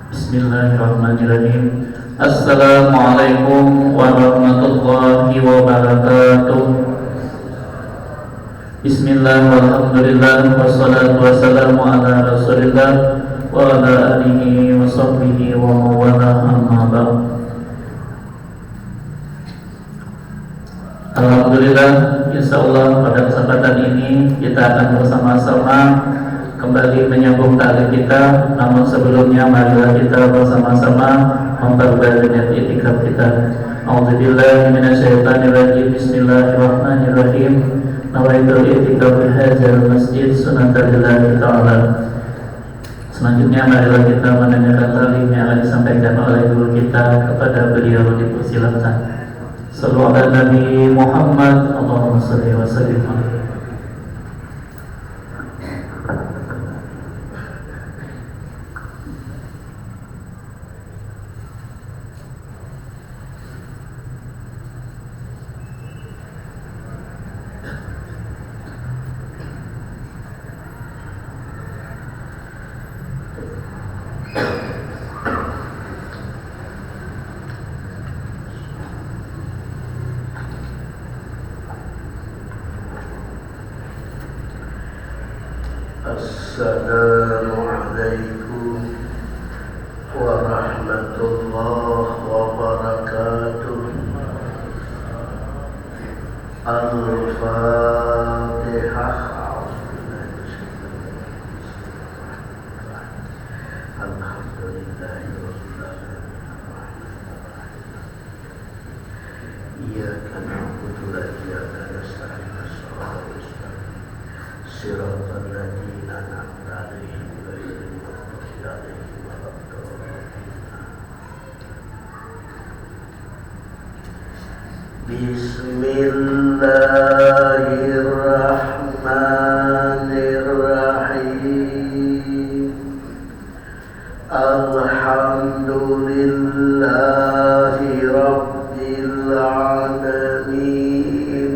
Bismillahirrahmanirrahim. Assalamualaikum warahmatullahi wabarakatuh. Bismillah, walhamdulillah, wassalatu wassalamu ala rasulillah wa ala alihi wa sahbihi wa mawala, amma ba'd. Alhamdulillah, insyaallah pada kesempatan ini kita akan bersama-sama kembali menyambung tali kita. Namun sebelumnya marilah kita bersama-sama memperbaiki niat itikaf kita. A'udzubillahi minasyaitonirrajim. Bismillahirrahmanirrahim. Nawaitul itikaf fi hadzal masjid sunatan lillahi ta'ala. Selanjutnya marilah kita mendengarkan talim yang akan disampaikan oleh guru kita. Kepada beliau dipersilakan. Sallu ala Nabi Muhammad. Allahumma shalli wa sallim alaihi. Assalamualaikum warahmatullahi wabarakatuh. Al-Fatihah. Iyyaka na'budu wa iyyaka nasta'in. Shiratal ladzina an'amta 'alaihim ghairil maghdubi 'alaihim waladdallin. Bismillahirrahmanirrahim. Alhamdulillahi rabbil alamin.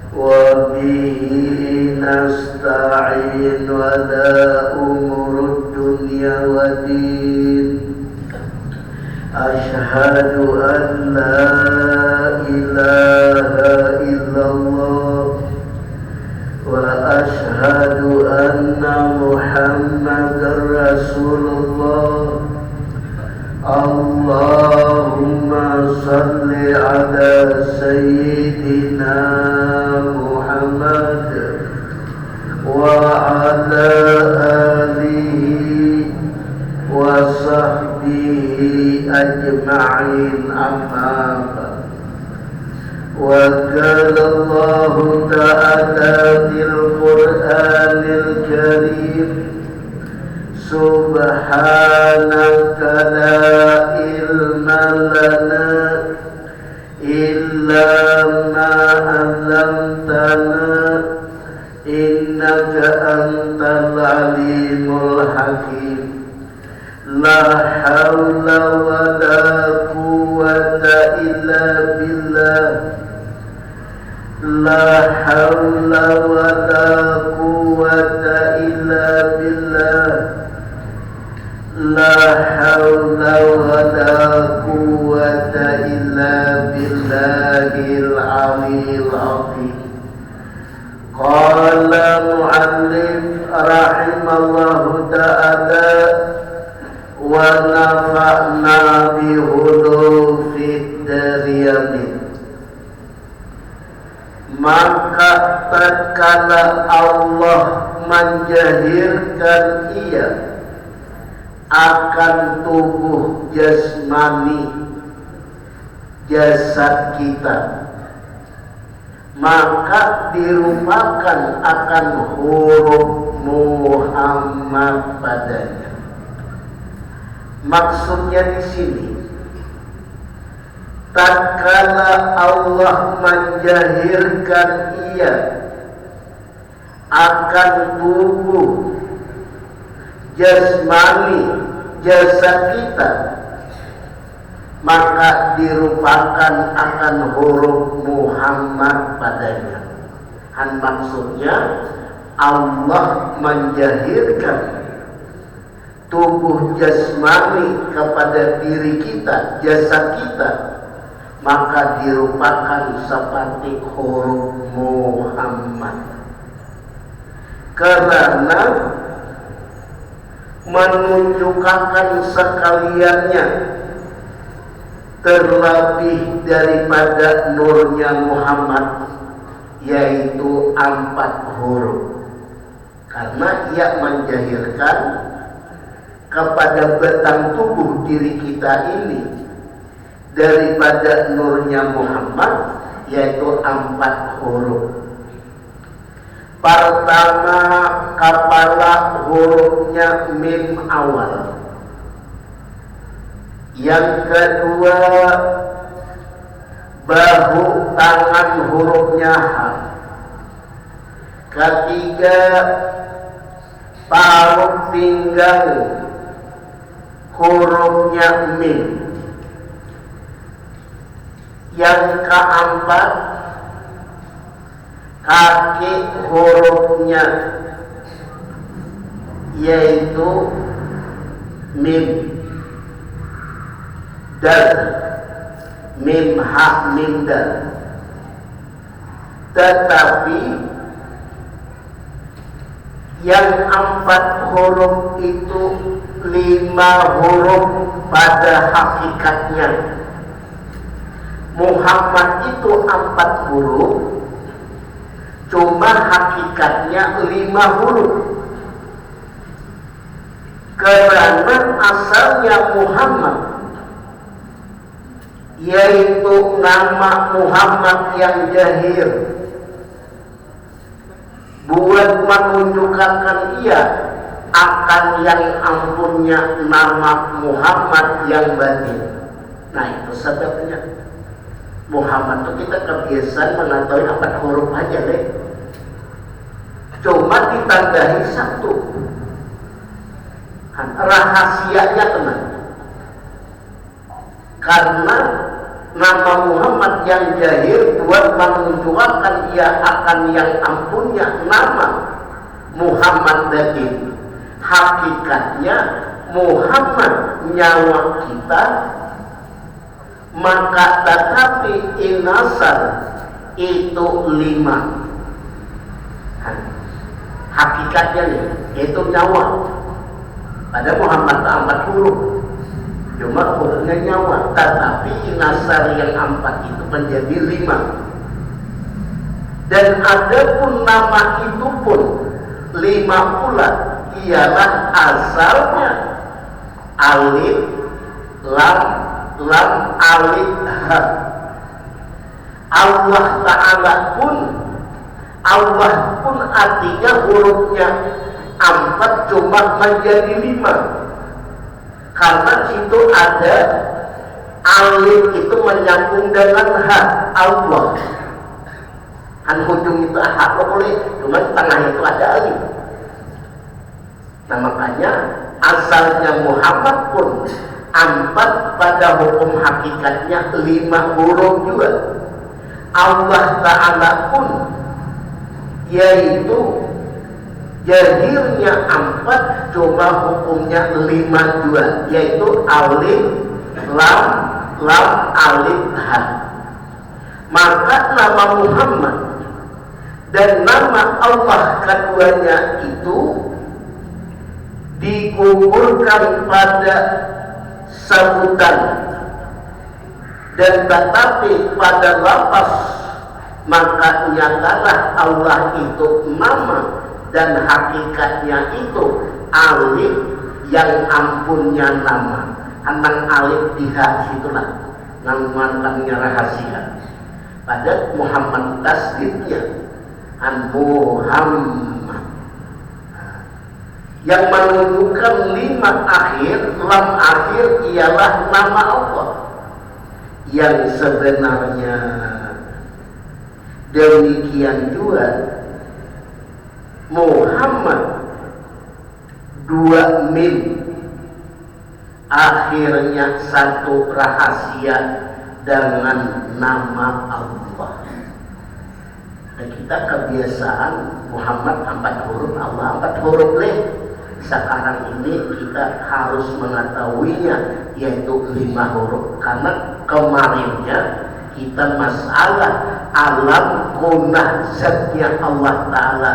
Wa bihi nasta'in wa la umurud dunya wa din. Ashhadu an la ilaha illallah wa ashhadu anna Muhammadar Rasulullah. Allahumma salli ala sayyidina Muhammad wa ala alihi wa sahbihi ajma'in, amma ba'd. Wa qala Allah ta'ala fil Qur'anil Karim, subhanaka la ilma lana illa ma 'allamtana innaka antal alimul hakim. La hawla wa la quwwata illa billah. La hawla wa la quwwata illa billah. La hawla wa la quwwata illa billahil aliyyil azim. Qala mu'allif rahimallahu ta'ala wa nafa'na bi hurufid dariyat. Maka tatkala Allah menjahirkan ia akan tubuh jasmani, jasad kita, maka dirupakan akan huruf Muhammad padanya. Maksudnya di sini, tatkala Allah menjahirkan ia akan tubuh jasmani, jasad kita, maka dirupakan akan huruf Muhammad padanya. Dan maksudnya Allah menjahirkan tubuh jasmani kepada diri kita, jasad kita, maka dirupakan seperti huruf Muhammad. Karena menunjukkan sekaliannya, terlebih daripada nurnya Muhammad, yaitu 4 huruf. Karena ia menjahirkan kepada batang tubuh diri kita ini daripada nurnya Muhammad, yaitu 4 huruf. Pertama, kepala hurufnya mim awal. Yang kedua, bahu tangan hurufnya ha. Ketiga, paruh pinggang hurufnya mim. Yang keempat, kaki hurufnya yaitu mim, dal, mim ha mim dal. Tetapi yang 4 huruf itu 5 huruf pada hakikatnya. Muhammad itu 4 huruf, cuma hakikatnya 5 huruf. Karena asalnya Muhammad, yaitu nama Muhammad yang jahir, buat menunjukkan ia akan yang ampunnya nama Muhammad yang batin. Nah, itu sebabnya Muhammad itu kita kebiasaan mengetahui 4 huruf aja deh, cuma ditambahi 1. Rahasianya teman, karena nama Muhammad yang jahir buat menunjukkan ia akan yang ampunnya nama Muhammad batin. Hakikatnya Muhammad nyawa kita, maka tetapi inasar itu 5. Hakikatnya nih, itu nyawa. Pada Muhammad 4 huruf, cuma hurufnya nyawa. Tetapi inasar yang 4 itu menjadi 5. Dan adapun nama itu pun 5 pula, ialah asalnya alif, lam, alif, ha. Allah pun artinya hurufnya 4 cuma menjadi 5. Karena situ ada alif itu menyambung dengan ha, Allah. Kan hujung itu ha boleh, cuma tengah itu ada alif. Nah, makanya asalnya Muhammad pun 4 pada hukum hakikatnya 5 huruf juga. Allah Ta'ala pun yaitu jahirnya 4 cuma hukumnya 5 juga, yaitu alif, lam, alif, ha. Maka nama Muhammad dan nama Allah keduanya itu dikumpulkan pada sebutan, dan tetapi pada lafaz maka nyatalah Allah itu nama dan hakikatnya itu alif yang ampunnya nama. Anang alif diha situlah namanya rahasia. Pada Muhammad tasdidnya an Muhammad, yang menunjukkan 5 akhir, lam akhir ialah nama Allah yang sebenarnya. Demikian juga Muhammad 2 mim, akhirnya 1 rahasia dengan nama Allah. Dan kita kebiasaan Muhammad 4 huruf, Allah 4 huruf leh. sekarang ini kita harus mengetahuinya, yaitu 5 huruf. Karena kemarinnya kita masalah alam kunah zatnya Allah Ta'ala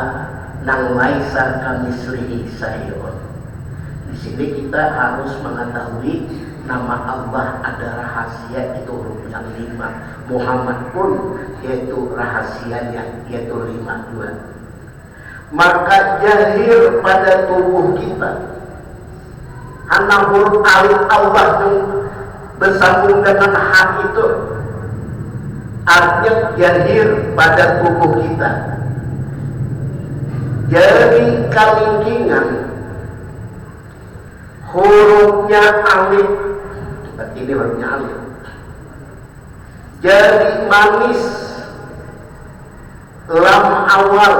nang laisa kamislihi syai'un. Di sini kita harus mengetahui nama Allah ada rahasia, itu huruf yang 5. Muhammad pun yaitu rahasianya yaitu 52. Maka jahir pada tubuh kita karena huruf alif Allah yang bersambung dengan hak itu artinya jahir pada tubuh kita. Jadi kalingkingan hurufnya alif, berarti ini hurufnya alif. Jadi manis lam awal,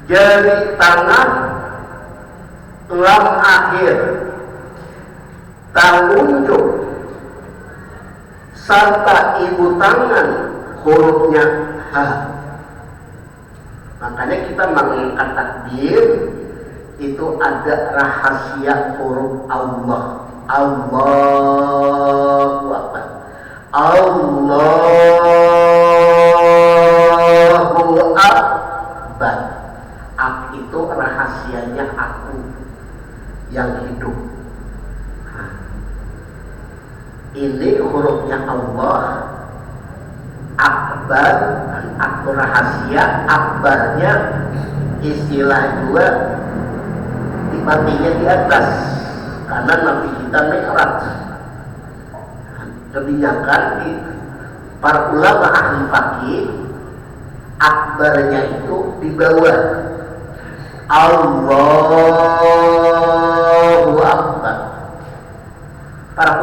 jari tangan lam akhir, tangunjuk serta ibu tangan hurufnya ha. Makanya kita mengangkat takbir itu ada rahasia huruf Allah. Allahu Akbar, Allahu Akbar. Ak itu rahasianya aku yang hidup. Nah, ini hurufnya Allah. Akbar, aku rahasia. Akbarnya istilah juga dibatinya di atas karena Nabi kita Mi'raj. Kebanyakan di para ulama ahli fikih akbarnya itu di bawah. Allahu Akbar. Para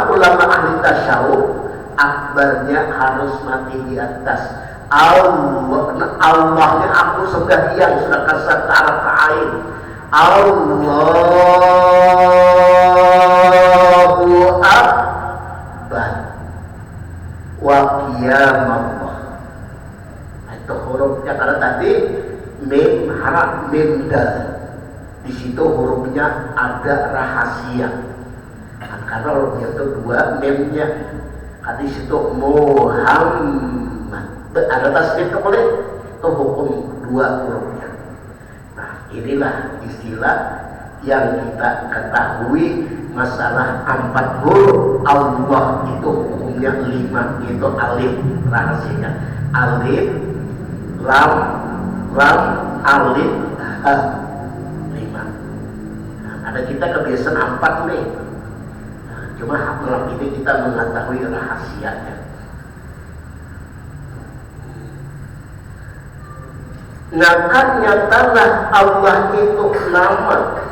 ulama ahli tasyawuf akbarnya harus mati di atas. Allahnya aku sebagian sudah kasar ke arah ain. Allahu Akbar wa qiyamullah. Itu hurufnya karena tadi mim harap mim dal. Di situ hurufnya ada rahasia. Nah, karena hurufnya itu 2 mimnya. Di situ Muhammad ada tasbih boleh itu hukum 2 hurufnya. Nah, inilah istilah yang kita ketahui masalah 4 huruf Allah itu hukumnya 5, itu alif rahasianya. Alif, lam, alif, ha, 5. Nah, ada kita kebiasaan 4 nih. Nah, cuma malam ini kita mengetahui rahasianya. Nah, kan nyatalah Allah itu nama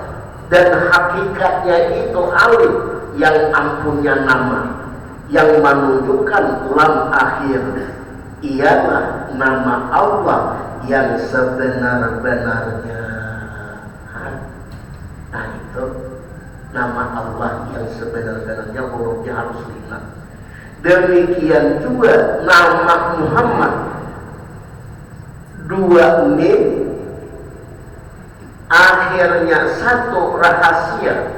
dan hakikatnya itu alif yang ampunnya nama yang menunjukkan lam akhir ialah nama Allah yang sebenar-benarnya. Nah, itu nama Allah yang sebenar-benarnya hurufnya harus 5. Demikian juga nama Muhammad 2 mim akhirnya 1 rahasia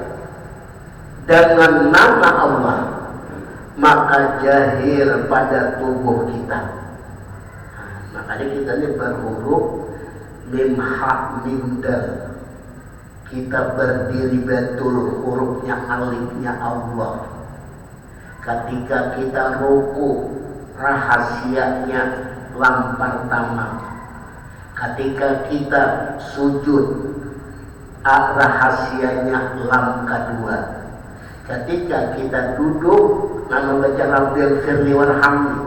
dengan nama Allah, maka jahir pada tubuh kita. Nah, makanya kita ini berhuruf mim ha mim dal. Kita berdiri betul hurufnya alifnya Allah. Ketika kita ruku rahasianya lam pertama. Ketika kita sujud rahasianya lam kedua. Ketika kita duduk lalu baca Rabbil firli warhamni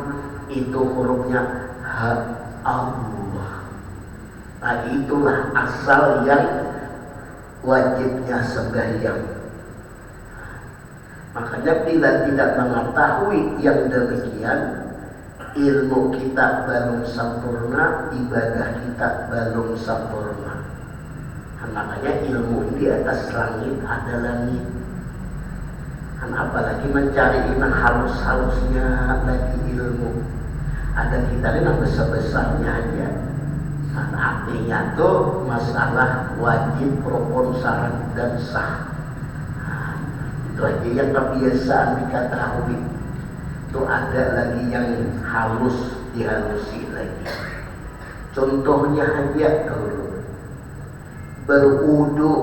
itu hurufnya ha Allah. Nah, itulah asal yang wajibnya sembahyang. Makanya bila tidak mengetahui yang demikian, ilmu kita belum sempurna, ibadah kita belum sempurna. Nah, makanya ilmu di atas langit ada langit. Dan apalagi mencari iman halus-halusnya lagi ilmu. Ada kita ini yang besar-besarnya aja. Nah, artinya tuh masalah wajib, rukun, syarat dan sah. Nah, itu aja yang kebiasaan diketahui. Itu ada lagi yang halus, dihalusi lagi. Contohnya aja dulu berwudu,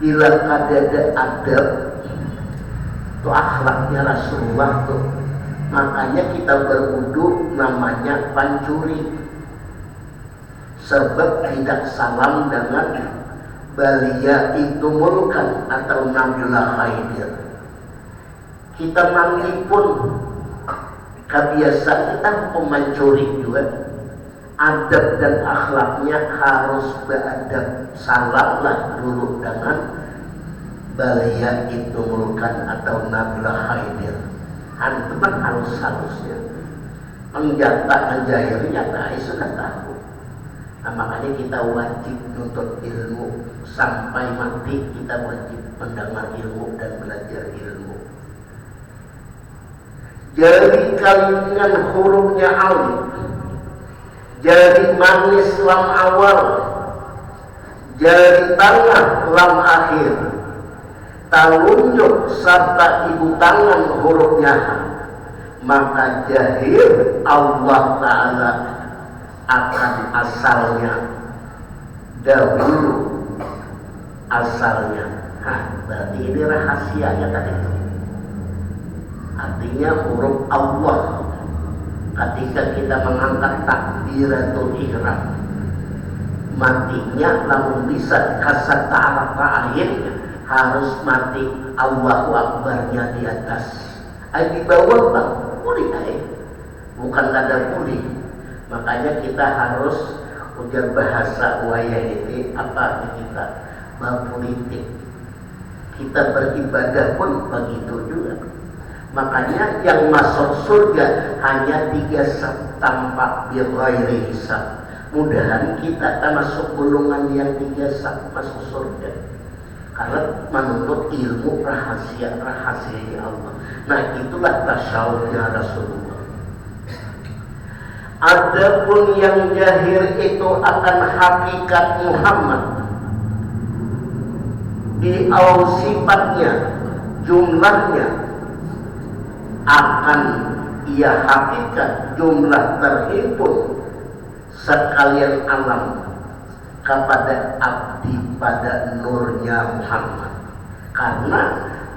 bila ada adab, itu akhlaknya Rasulullah tuh. Makanya kita berwudu namanya pancuri, sebab tidak salam dengan balia itu mulukan atau nabilah khaidir. Kita mandi pun kebiasaan kita pemancuri juga, adab dan akhlaknya harus beradab. Salamlah dulu dengan balia itu mulukan atau nabilah khaidir. Itu kan halus-halusnya. Menjata menjahirnya tak sudah tahu. Nah, makanya kita wajib nuntut ilmu sampai mati. Kita wajib mendengar ilmu dan belajar ilmu. Jadi kalian hurufnya alif, jadi manis lam awal, jadi tengah lam akhir, talunjuk serta ibu tangan hurufnya, maka jahir Allah Ta'ala akan asalnya dahulu asalnya. Berarti ini rahasianya tadi itu. Artinya huruf Allah ketika kita mengangkat takbiratul ihram, matinya namun bisa kasat ta'ala ta'ayin, harus mati Allahu Akbarnya di atas. Di bawah bang, boleh bukan ada boleh. Makanya kita harus ujar bahasa waya ini apa kita berpolitik. Kita beribadah pun begitu juga. Makanya yang masuk surga hanya 3 sab tanpa bighairi hisab. Mudahan kita termasuk golongan yang 3 sab masuk surga. Karena menuntut ilmu rahasia Allah. Nah, itulah tasawufnya Rasulullah. Adapun yang jahir itu akan hakikat Muhammad di sifatnya, jumlahnya akan ia hakikat jumlah terhimpun sekalian alam kepada abdi pada nurnya Muhammad. Karena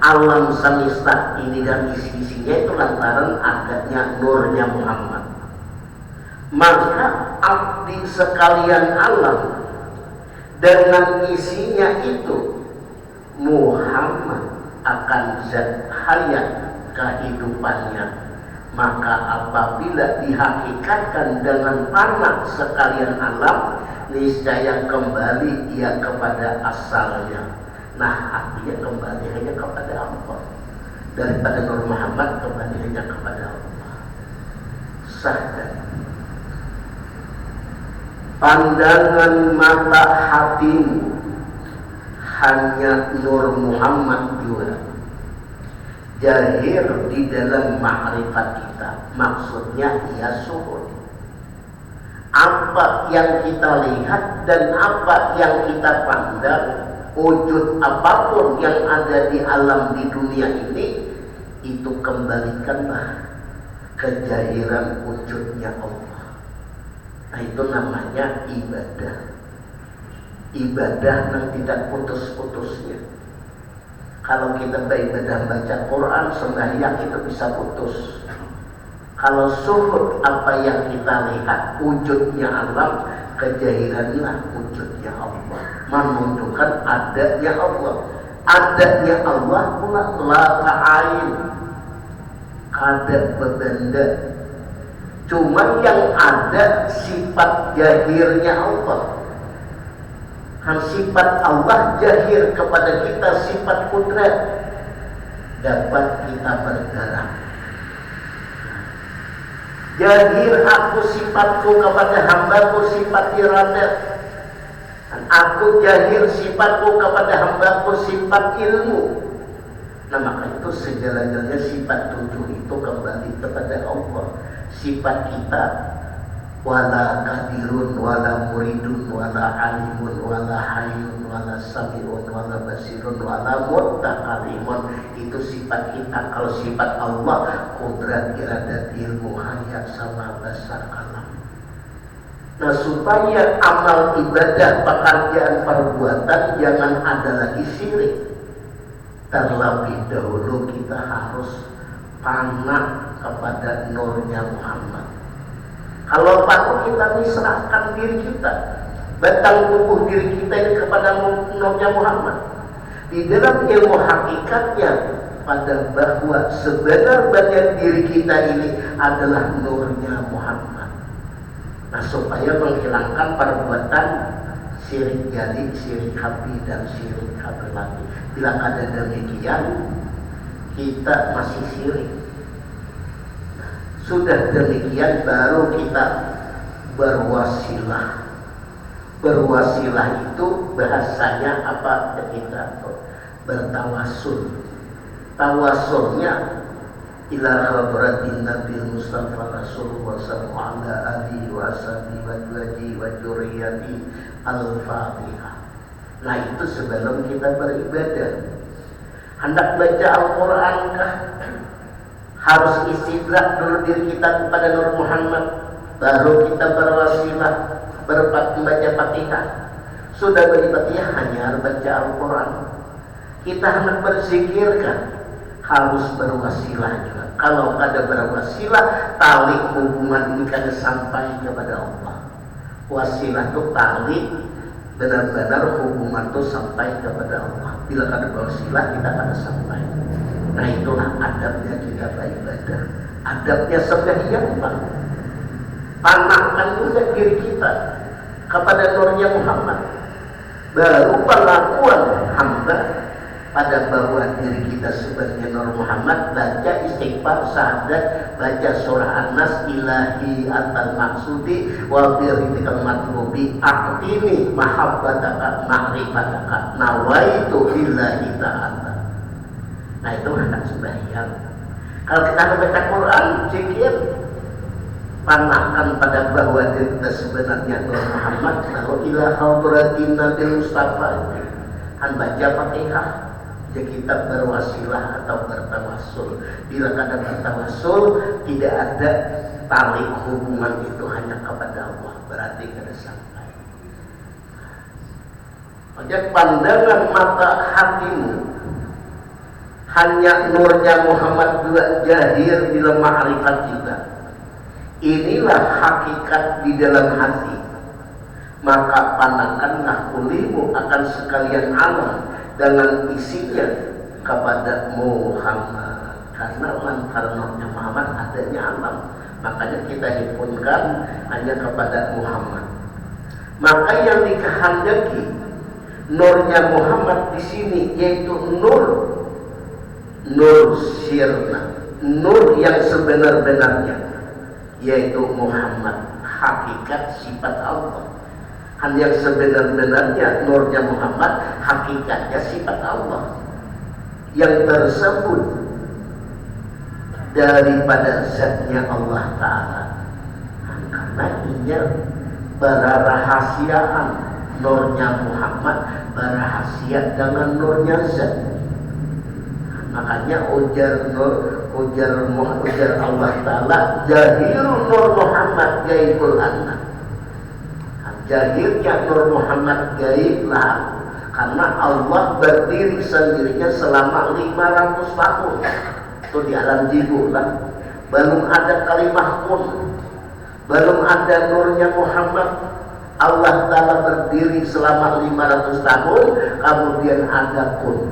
alam semesta ini dan isi-isinya itu lantaran adanya nurnya Muhammad. Maka abdi sekalian alam dengan isinya itu Muhammad akan zat hayat kehidupannya. Maka apabila dihakikatkan dengan panak sekalian alam, niscaya kembali ia kepada asalnya. Nah, artinya kembali hanya kepada Allah. Daripada Nur Muhammad kembali hanya kepada Allah. Sahkan pandangan mata hatimu hanya Nur Muhammad juga. Jahir di dalam ma'rifat kita, maksudnya ia suhud. Apa yang kita lihat dan apa yang kita pandang, wujud apapun yang ada di alam di dunia ini, itu kembalikanlah kejahiran wujudnya Allah. Nah, itu namanya ibadah. Ibadah yang tidak putus-putusnya. Kalau kita beribadah baca Quran, sembahyang itu bisa putus. Kalau suhud apa yang kita lihat, wujudnya alam, kejahiranlah wujudnya Allah, menunjukkan adanya Allah. Adanya Allah pula la ta'ain, kada bebenda. Cuma yang ada sifat jahirnya Allah. Sifat Allah jahir kepada kita, sifat kudrat dapat kita bergerak. Jahir aku sifatku kepada hambaku, sifat iradah. Dan aku jahir sifatku kepada hambaku, sifat ilmu. Nah, maka itu segala-galanya sifat 7 itu kembali kepada Allah. Sifat kita wala kadirun wala muridun wala alimun wala hayyun wala sami'un wala basirun wala mutakalimun. Itu sifat kita. Kalau sifat Allah qudrat, iradat, ilmu, hayat, sama, basar, kalam. Nah, supaya amal ibadah, pekerjaan, perbuatan jangan ada lagi syirik, terlebih dahulu kita harus panah kepada nurnya Muhammad. Kalau patut kita diserahkan diri kita, batang tubuh diri kita ini kepada nurnya Muhammad. Di dalam ilmu hakikatnya pada bahwa sebenar-benar diri kita ini adalah nurnya Muhammad. Nah, supaya menghilangkan perbuatan syirik jari, syirik hati, dan syirik hati lagi. Bila ada demikian, kita masih syirik. Sudah demikian baru kita berwasilah. Berwasilah itu bahasanya apa? Kita bertawasul. Tawasulnya ila hadratin Nabi Mustafa Rasulullah sallallahu alaihi wasallam wa dzurriyyati al-Fatihah. Nah, itu sebelum kita beribadah. Hendak baca Al-Quran kah? Harus istidrak dulu diri kita kepada Nur Muhammad, baru kita berwasilah membaca Fatihah. Sudah baca Fatihah hanya baca Al-Quran. Kita hendak berzikirkan, harus berwasilah juga. Kalau ada berwasilah, tali hubungan ini kada sampai kepada Allah. Wasilah itu tali benar-benar hubungan itu sampai kepada Allah. Bila kada berwasilah, kita kada sampai. Nah, itulah adabnya kita beribadah. Adabnya sebagian Pak. Panahkan juga diri kita kepada nurnya Muhammad. Baru pengakuan hamba pada bahwa diri kita sebagai Nur Muhammad, baca istighfar, syahadat, baca surah An-Nas, ilahi atal maksudi wa birridikal matlubi aqtini mahabbataka ma'rifataka nawaitu lillahi ta'ala. Nah, itu hendak sembahyang. Kalau kita baca Quran, zikir, panahkan pada bahwa diri kita sebenarnya Nur Muhammad. Lalu ila hadratin Nabi Mustafa, kan baca Fatihah. Ya, kita berwasilah atau bertawasul. Bila kada bertawasul, tidak ada tali hubungan itu hanya kepada Allah, berarti kada sampai. Maka pandangan mata hatimu hanya nurnya Muhammad juga jahir di dalam ma'rifat kita. Inilah hakikat di dalam hati. Maka pandangkanlah kulimu akan sekalian alam dengan isinya kepada Muhammad. Karena lantaran nurnya Muhammad adanya alam, makanya kita himpunkan hanya kepada Muhammad. Maka yang dikehendaki nurnya Muhammad di sini yaitu nur sirna, nur yang sebenar-benarnya, yaitu Muhammad, hakikat sifat Allah. Hanya yang sebenar-benarnya nurnya Muhammad, hakikatnya sifat Allah yang tersebut daripada zatnya Allah Ta'ala. Karena ini berrahasiaan nurnya Muhammad, berrahasia dengan nurnya zat. Makanya ujar Allah Ta'ala, jahirun Nur Muhammad gaibul anna. Jahirnya Nur Muhammad gaiblah, karena Allah berdiri sendirinya selama 500 tahun. Itu di alam jibu lah. Belum ada kalimah kun, belum ada nurnya Muhammad. Allah Ta'ala berdiri selama 500 tahun, kemudian ada kun.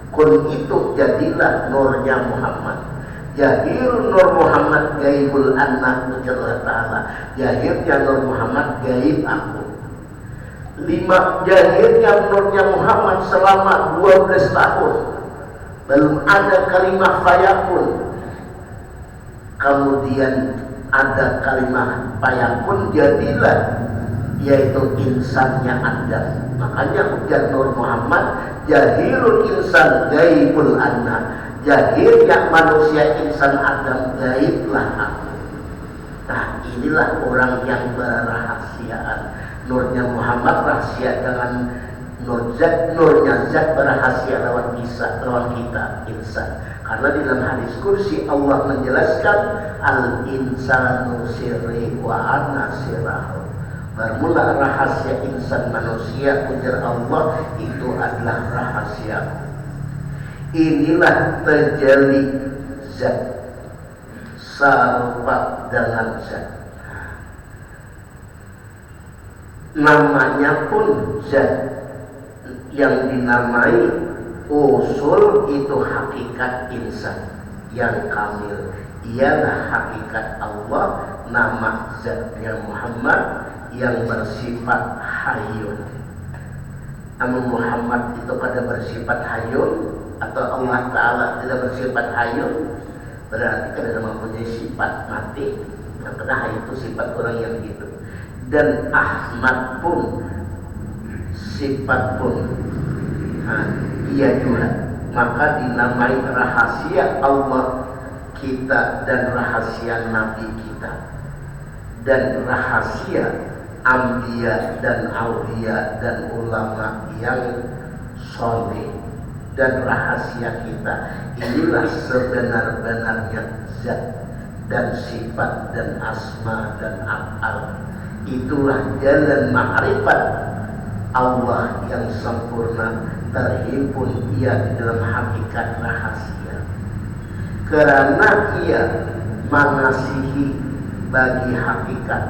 Kun itu jadilah nurnya Muhammad. Jahir Nur Muhammad gaibul anak ujar Ta'ala. Jahirnya Nur Muhammad gaib aku. Jahirnya nurnya Muhammad selama 12 tahun. Belum ada kalimah fayakun. Kemudian ada kalimah fayakun, jadilah, yaitu insannya Adam. Makanya ujar Nur Muhammad, jahirul insan gaibul anna. Jahirnya manusia insan Adam gaiblah aku. Nah, inilah orang yang berrahasiaan. Nurnya Muhammad rahasia dengan nurnya zat berrahasia lawan kita insan. Karena di dalam hadis kursi Allah menjelaskan al insanu sirri wa ana sirahu. Bermula rahasia insan manusia, ujar Allah, itu adalah rahasia. Inilah terjadi zat sarupa dengan zat. Namanya pun zat yang dinamai usul itu hakikat insan yang kamil, ialah hakikat Allah, nama zatnya Muhammad yang bersifat hayyun. Namun Muhammad itu pada bersifat hayyun atau Allah Ta'ala tidak bersifat hayyun, berarti kada mempunyai sifat mati. Yang kena hayyun itu sifat orang yang hidup. Dan Ahmad pun sifat pun ia juga, maka dinamai rahasia Allah kita dan rahasia Nabi kita dan rahasia Anbiya dan Aulia dan ulama yang soleh dan rahasia kita. Inilah sebenar-benarnya zat dan sifat dan asma dan af'al. Itulah jalan ma'rifat Allah yang sempurna, terhimpun ia di dalam hakikat rahasia. Karena ia mengasihi bagi hakikat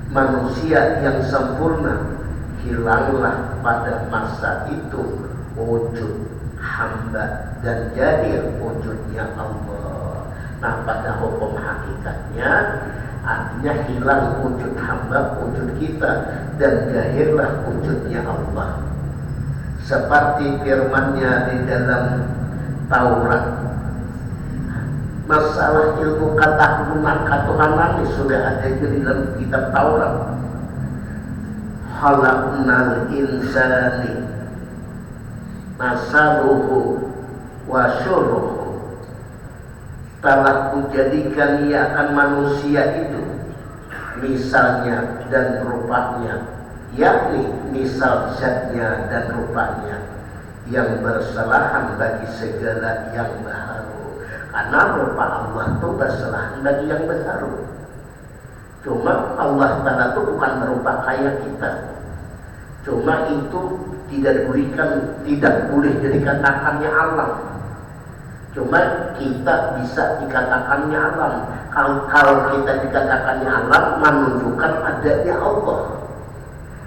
manusia yang sempurna, hilanglah pada masa itu wujud hamba dan jadi wujudnya Allah. Nah, pada hukum hakikatnya artinya hilang wujud hamba, wujud kita, dan lahirlah wujudnya Allah. Seperti firman-Nya di dalam Taurat. Masalah ilmu katuhanan sudah ada di dalam kitab Taurat. Khalaqnal insani masaluhu wa syuruhu. Telah kujadikan ia akan manusia itu misalnya dan rupanya, yakni misal zatnya dan rupanya yang berselahan bagi segala yang baharu. Karena rupa Allah itu berselahan bagi yang baharu. Cuma Allah Ta'ala itu bukan berupa kayak kita. Cuma itu tidak boleh dikatakannya alam. Cuma kita bisa dikatakannya alam. Kalau kita dikatakannya alam, menunjukkan adanya Allah.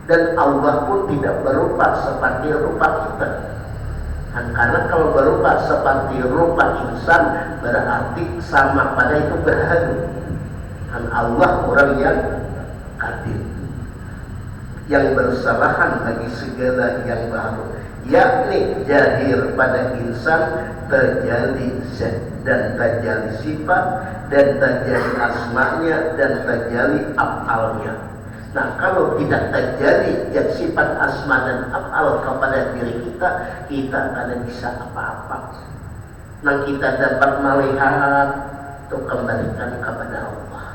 Dan Allah pun tidak berupa seperti rupa kita. Dan karena kalau berupa seperti rupa insan, berarti sama pada itu baharu. Dan Allah orang yang qadir, yang bersalahan bagi segala yang baru, yakni jahir pada insan, terjadi zat dan terjadi sifat dan terjadi asmanya dan terjadi af'alnya. Nah, kalau tidak terjadi zat, sifat, asma dan af'al kepada diri kita, kita tidak bisa apa-apa. Nah, kita dapat melihat itu kembalikan kepada Allah.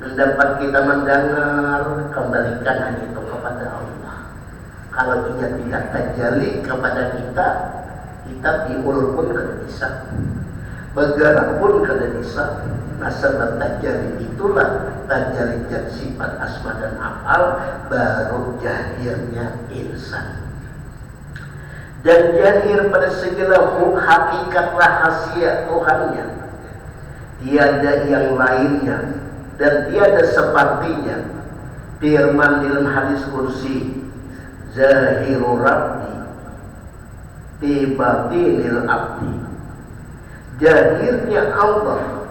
Dan dapat kita mendengar, kembalikan hanya itu kepada Allah. Kalau ia tidak terjadi kepada kita diulur pun kada bisa, bergerak pun kada bisa. Nah, sebab terjadi itulah terjadi zat, sifat, asma dan af'al, baru jahirnya insan. Dan jahir pada segala hakikat rahasia Tuhannya, tiada yang lainnya dan tiada sepertinya. Firman dalam hadis kursi, zahiru rabbi fi batinil abdi. Jahirnya Allah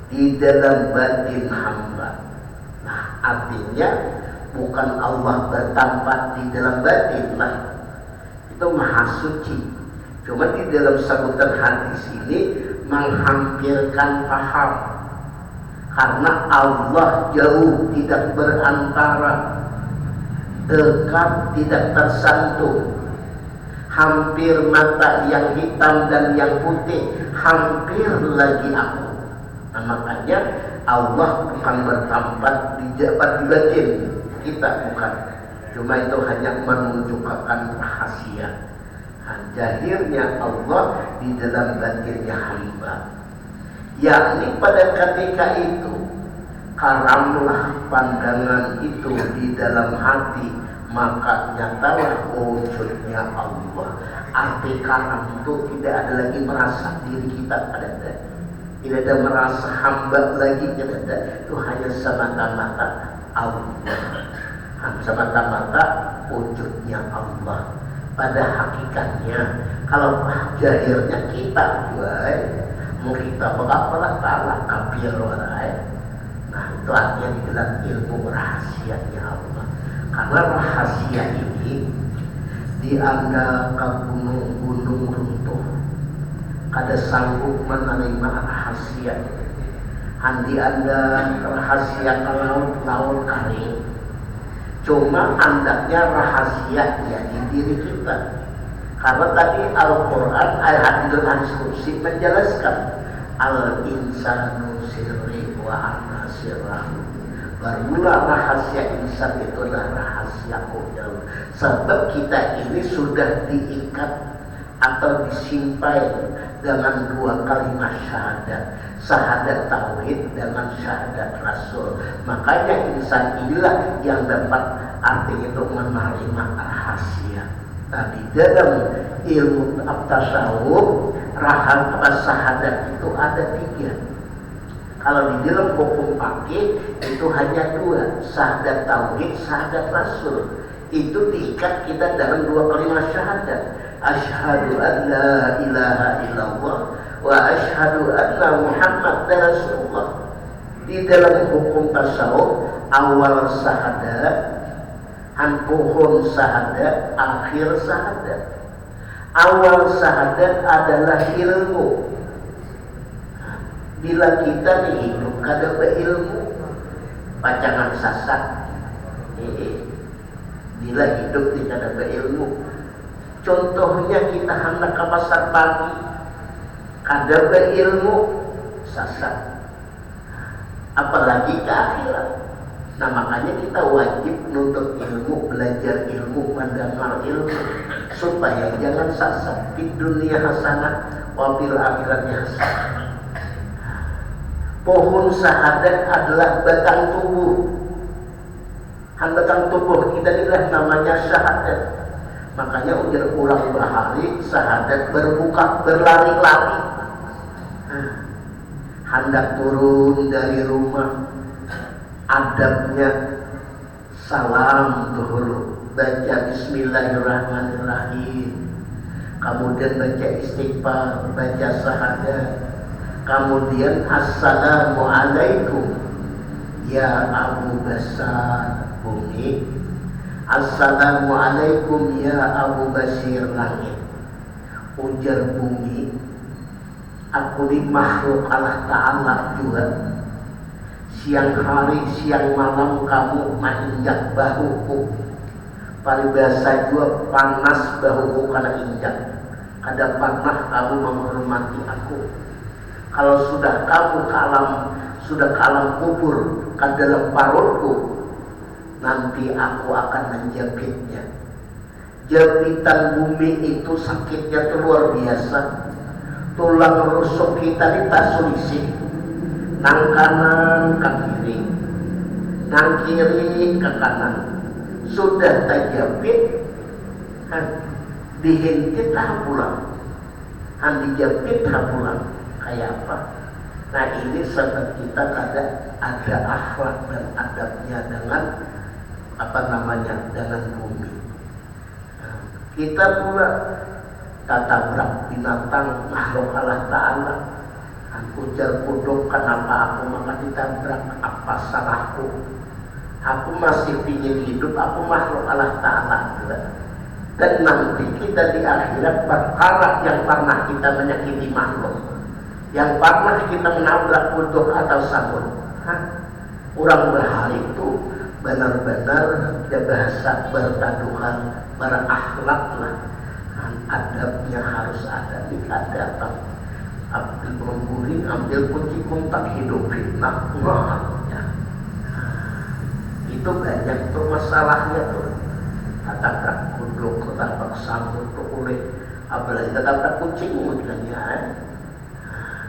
di dalam batin hamba. Nah, artinya bukan Allah bertampak di dalam batin lah. Itu maha suci. Cuma di dalam sebutan hadis ini menghampirkan paham. Karena Allah jauh, tidak berantara, dekat, tidak tersentuh. Hampir mata yang hitam dan yang putih, hampir lagi aku. Nah, makanya Allah bukan bertempat di batin kita, bukan. Cuma itu hanya menunjukkan rahasia. Zahirnya Allah di dalam batinnya hamba, yakni pada ketika itu karamlah pandangan itu di dalam hati, maka nyatalah wujudnya Allah. Arti karam itu tidak ada lagi merasa diri kita ada, tidak ada merasa hamba lagi, tidak ada. Itu hanya semata-mata Allah, semata-mata wujudnya Allah. Pada hakikatnya, kalau zahirnya kita mau kita bakalah ta'ala kafir warai. Nah, itu artinya di dalam ilmu rahasianya Allah. Karena rahasia ini dianda ke gunung-gunung runtuh, kada sanggup menerima rahasia. Andi anda rahasia ke laut kering, cuma andaknya rahasia ya di diri kita. Karena tadi Al-Quran ayat hadis kursi menjelaskan al-insanu sirri wa ana sirrahu. Bermula rahasia insan itu adalah rahasia kodam. Sebab kita ini sudah diikat atau disimpai dengan dua kalimat syahadat, syahadat tauhid dengan syahadat rasul. Makanya insan inilah yang dapat arti itu menerima rahasia. Nah, di dalam ilmu tasawuf rahasia syahadat itu ada 3. Kalau di dalam hukum fikih itu hanya 2, syahadat tauhid, syahadat rasul. Itu diikat kita dalam 2 kalimat syahadat. Asyhadu an la ilaha illallah wa asyhadu anna Muhammad Rasulullah. Di dalam hukum tasawuf awal syahadat, pohon syahadat, akhir syahadat. Awal syahadat adalah ilmu. Bila kita hidup kada berilmu, pacangan sasat. Bila hidup tidak ada berilmu, contohnya kita hendak ke pasar pagi, kada berilmu, sasat. Apalagi ke akhirat. Nah, makanya kita wajib nuntut ilmu, belajar ilmu, mendengar ilmu, supaya jangan sasat. Di dunia hasanah, wabil akhiratnya hasanah. Pohon syahadat adalah batang tubuh. Batang tubuh kita inilah namanya syahadat. Makanya ujar ulang bahari, syahadat berbuka berlari-lari. Hendak turun dari rumah, adabnya salam dulu, baca bismillahirrahmanirrahim, kemudian baca istighfar, baca syahadat, kemudian assalamualaikum ya Abu Basar bumi, assalamualaikum ya Abu Basir langit. Ujar bumi, aku ini makhluk Allah Ta'ala juga. Siang hari, siang malam kamu menginjak bahuku. Paribasa juga panas bahuku karena injak. Kada pernah kamu menghormati aku. Kalau sudah kamu ke alam kubur, ke dalam parutku, nanti aku akan menjepitnya. Jepitan bumi itu sakitnya itu luar biasa. Tulang rusuk kita ditasulisi, nang kanan ke kiri, nang kiri ke kanan. Sudah terjepit, dihintit pulang, dijepit pulang. Kayak apa? Nah, ini sebab kita ada akhlak dan adabnya dengan dengan bumi. Nah, kita pula tatabrak binatang makhluk Allah Ta'ala. Ujar kuduk, kenapa aku maka ditabrak? Apa salahku? Aku masih ingin hidup, aku makhluk Allah Ta'ala juga. Dan nanti kita di akhirat perkara yang pernah kita menyakiti makhluk, yang pernah kita menabrak kuduk atau sabun, orang berhari itu benar-benar dia bahasa bertaduhan, berakhlak lah. Adabnya harus ada di hadapan. ambil memburing, ambil kunci kontak hidup fitnah ya. Itu banyak tuh masalahnya tuh. Kata kuduk, kata sambut tuh oleh apalagi kata kucing modelnya.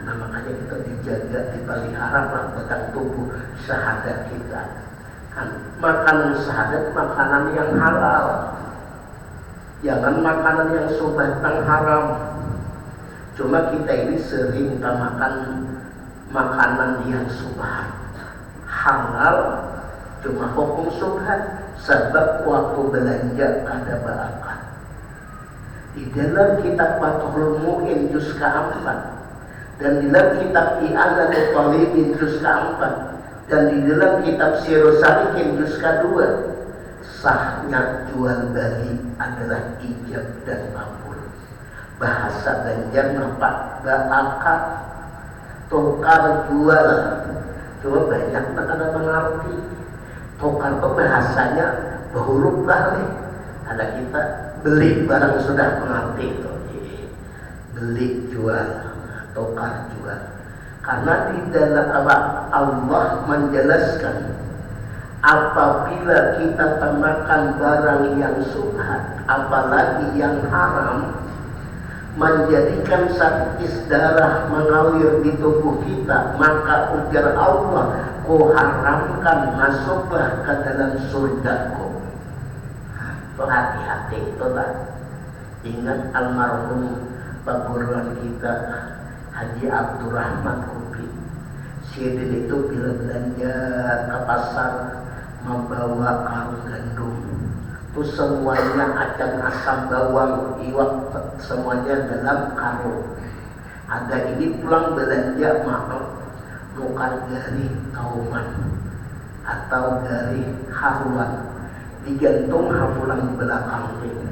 Nah makanya kita dijaga, dipelihara lah batang tubuh syahadat kita. Kan makanan syahadat makanan yang halal, jangan makanan yang subatang haram. Cuma kita ini sering makan makanan yang subhat halal, cuma hukum subhat sebab waktu belanja kada barakah. Di dalam kitab Fathul Mu'in juz ke-4 dan di dalam kitab I'anatul Talibin juz ke-4 dan di dalam kitab Sirus Salikin juz ke-2, sahnya jual beli adalah ijab dan kabul. Bahasa Banjar nampak barakah, tukar jual. Cuma banyak ada mengerti. Tukar itu bahasanya berhuruf balik. Ada kita beli barang sudah mengerti itu. Beli jual, tukar jual. Karena di dalam Allah menjelaskan apabila kita termakan barang yang subhat, apalagi yang haram, menjadikan sakit darah mengalir di tubuh kita, maka ujar Allah, ku haramkan masuklah ke dalam surgaku. Itu hati-hati itulah. Ingat almarhum baguruan kita Haji Abdurrahman Kubi. Sidin itu bila belanja ke pasar membawa karung gandum, itu semuanya acan, asam, bawang, iwak, semuanya dalam karung. Ada ini pulang belanja maaf nukar dari kauman atau dari haruan, digantung hapulang di belakang ini.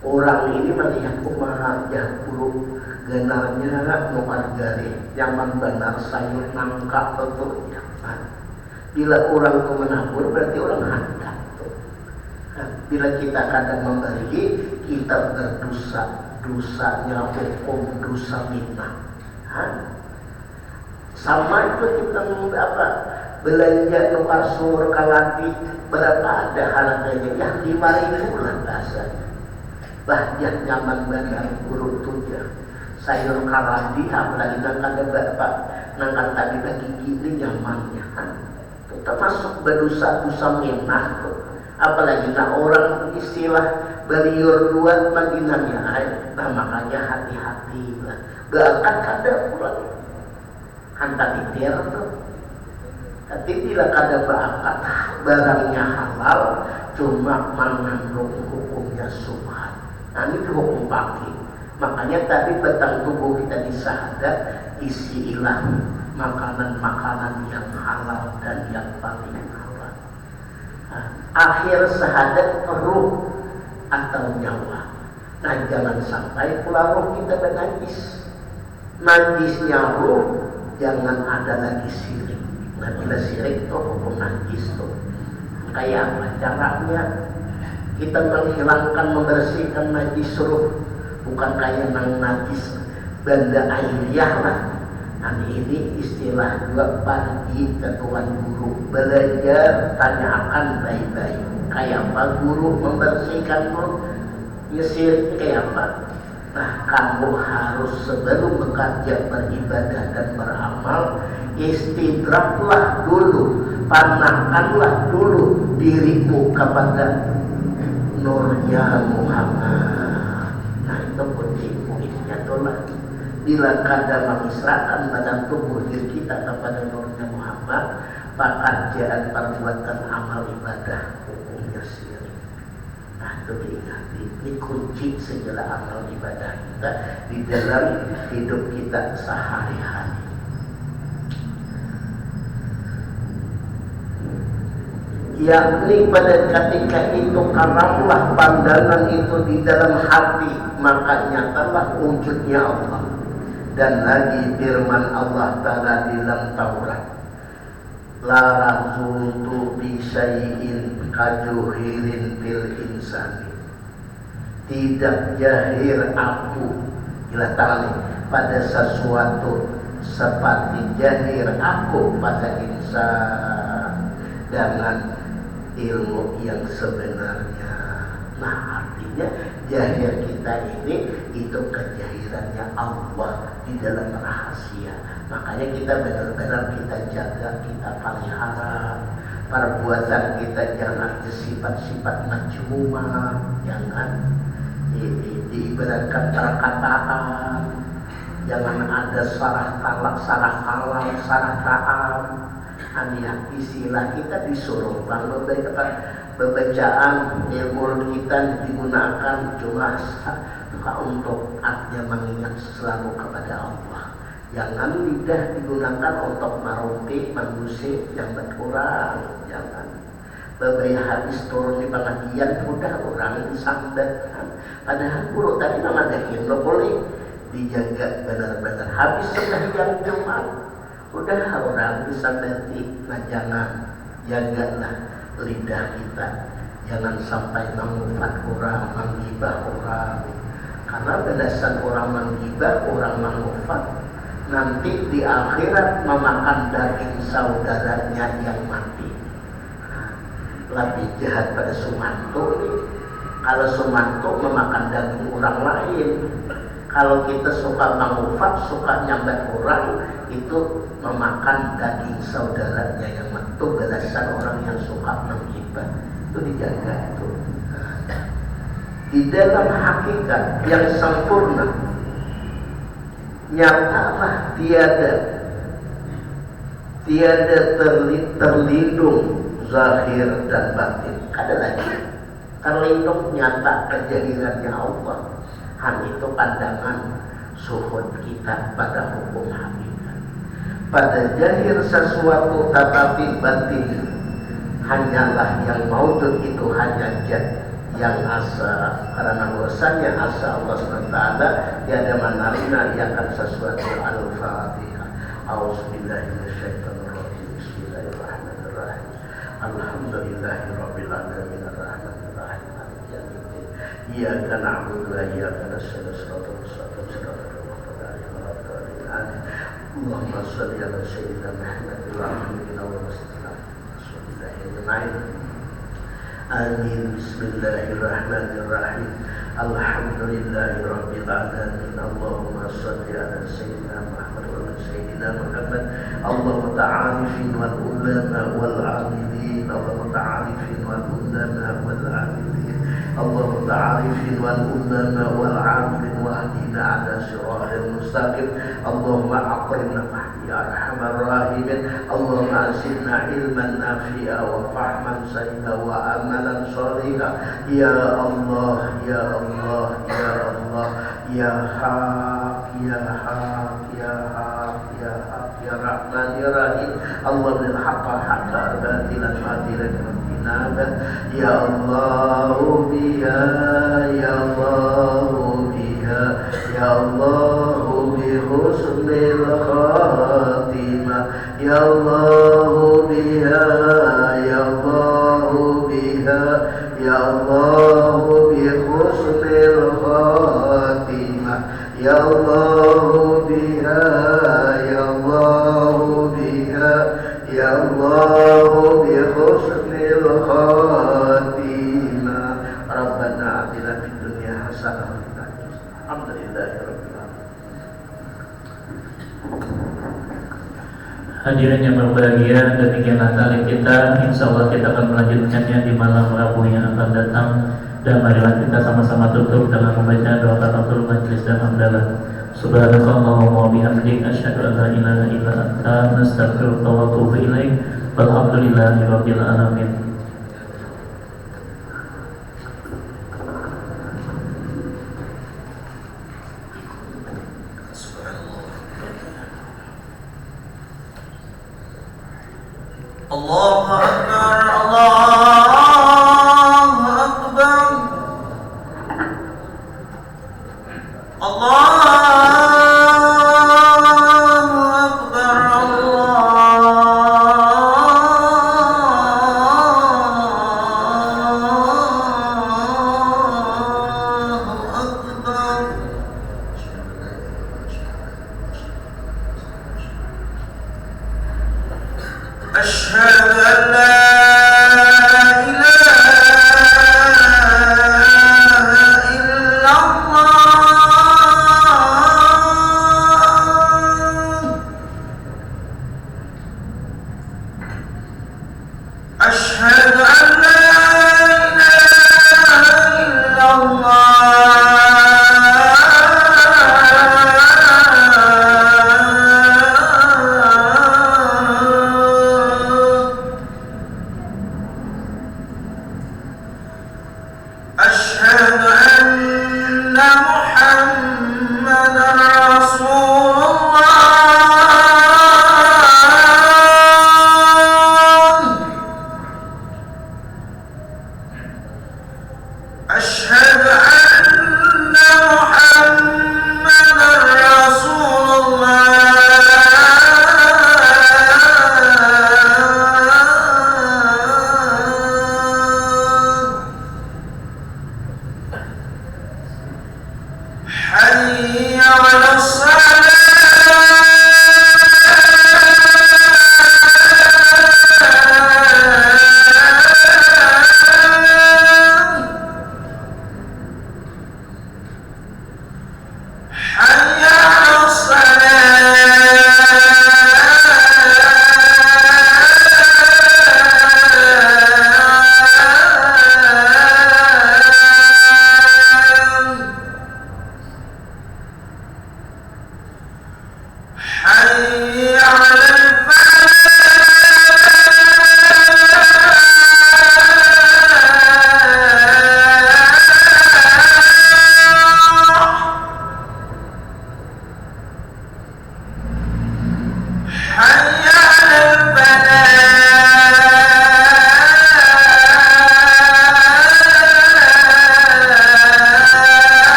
Orang ini melihat kumaha jahulu genarnya nukar dari zaman benar sayur nangka betul ya. Bila orang itu menabur berarti orang handal. Bila kita kadang memberi, kita berdosa. Dosanya hukum dosa minah. Sama itu kita belanja nukar sur kalati berapa ada harganya ya 5.000 lah bahasanya. Bahkan zaman benar buruk tuja sayur kalati apalagi nangka berapa nangka tadi bagi gini nyamannya. Termasuk berdosa-dosa minah tuh. Apalagi orang istilah beliur dua maginannya air. Nah makanya hati-hati lah. Bahkan kada pulang hantar titir tuh. Tapi bila kada berangkat barangnya halal, cuma mengandung hukumnya subhat. Nah ini hukum pagi. Makanya tadi batang tubuh kita disahadat isilah makanan-makanan yang halal dan yang paling halal. Akhir syahadat ruh atau nyawa. Nah jangan sampai pula ruh kita bernajis. Najisnya ruh, jangan ada lagi syirik. Nah bila syirik itu hukum najis tuh. Kayak apa caranya? Kita menghilangkan, membersihkan najis ruh, bukan kayak nang najis benda airiyah lah. Nah ini istilah juga pagi ke tuan guru belajar, tanyakan baik-baik kayak apa guru membersihkan mulut nyisir kayak apa. Nah kamu harus sebelum bekerja beribadah dan beramal istidraklah dulu, panahkanlah dulu dirimu kepada nurnya Muhammad. Nah itu kunci-kuncinya itulah. Bila kada mengisrakan badan tubuh diri kita kepada nurnya Muhammad, pekerjaan perbuatan amal ibadah hukumnya syirik. Nah itu diingati. Ini kunci segala amal ibadah kita di dalam hidup kita sehari-hari. Yakni pada ketika itu karamlah pandangan itu di dalam hati, maka nyatalah wujudnya Allah. Dan lagi firman Allah Ta'ala di dalam Taurat, la razultu bisyai'in kajuhirin fil insani. Tidak jahir aku, gila tangan nih, pada sesuatu seperti jahir aku pada insan dengan ilmu yang sebenarnya. Nah, artinya jahir kita ini itu kejahirannya Allah di dalam rahasia. Makanya kita benar-benar kita jaga, kita pelihara perbuatan kita. Jangan ada sifat-sifat majmumah, jangan diibaratkan perkataan, jangan ada sarah talak, sarah kalam, sarah ta'am. Hanya istilah kita disuruh kalau bacaan ilmu kita digunakan cuma untuk artinya mengingat selalu kepada Allah. Jangan lidah digunakan untuk merumpi, mengusik yang berkurang. Jangan beberapa hadis turun di pengajian mudah orang disambatkan. Padahal guru tadi nama dahin lo boleh dijaga benar-benar habis sembahyang Jumat. Udah orang disambati. Nah, jangan, jagalah lidah kita. Jangan sampai mengufat orang, menggibah orang. Karena belasan orang menggibah, orang mengufat, nanti di akhirat memakan daging saudaranya yang mati. Lebih jahat pada Sumanto nih. Kalau Sumanto memakan daging orang lain, kalau kita suka mengufat, suka nyambat orang, itu memakan daging saudaranya yang mati. Itu belasan orang yang suka menghibah. Itu dijaga itu. Di dalam hakikat yang sempurna, nyatalah tiada terlindung zahir dan batin. Ada lagi terlindung nyata kejahirannya Allah. Hal itu pandangan suhud kita pada hukum hakikat. Pada jahir sesuatu tetapi batin hanyalah yang maujud itu hanya jad yang asa, karena bahwasanya asa Allah SWT tiada manarina ia akan sesuatu. Al-Fatihah. A'udzubillahi minasyaitonirrajim. Bismillahirrahmanirrahim. Alhamdulillahirabbil alamin arrahmanirrahim maliki yaumiddin. Iyyaka na'budu wa iyyaka nasta'in shiratal mustaqim shiratal ladzina an'amta 'alaihim. Allahumma shalli 'ala sayyidina Muhammadin wa 'ala alihi wa sahbihi. Amin. Bismillahirrahmanirrahim. Alhamdulillahirabbil alamin. Allahumma shalli 'ala sayyidina Muhammad wa 'ala sayyidina Muhammad. Allahumma ta'arifin wal ulama wal 'amilin. Allahumma ta'arifin wal ulama wal 'amilin. Allahumma ta'arifin wal ulama wal 'amilin wahdina 'ala siratal mustaqim. Allahumma aqrimna ya arhamar rahimin. Allahumma zidna ilman nafi'a wa fahman sahiha wa amalan shaliha. Ya Allah, ya Allah, ya Allah, ya Haq, ya Haq, ya Haq, ya Haq, ya Rahman, ya Rahim. Allah bil haqqa haqqa batilan batilan batilan. Ya Allah biha, ya Allah biha, ya Allah bi husnil khatimah. Ya Allah biha, ya Allah biha, ya Allah bi husnil khatimah. Ya Allah biha, ya Allah biha, ya Allah bi husnil khatimah. Rabbana atina fid dunya hasanah wa fil akhirati hasanah. Alhamdulillahirabbil alamin. Hadirin yang berbahagia, demikianlah taklim kita. Insya Allah kita akan melanjutkannya di malam Rabu yang akan datang. Dan marilah kita sama-sama tutup dengan membaca doa kafatul majlis dan hamdalah. Subhanakallahumma wa bihamdik asyhadu an la ilaha illa anta nastaghfiruka wa atubu ilaik. Walhamdulillahirabbil alamin. Allahu Akbar, Allahu Akbar, Allahu Akbar, Allahu Akbar. حي على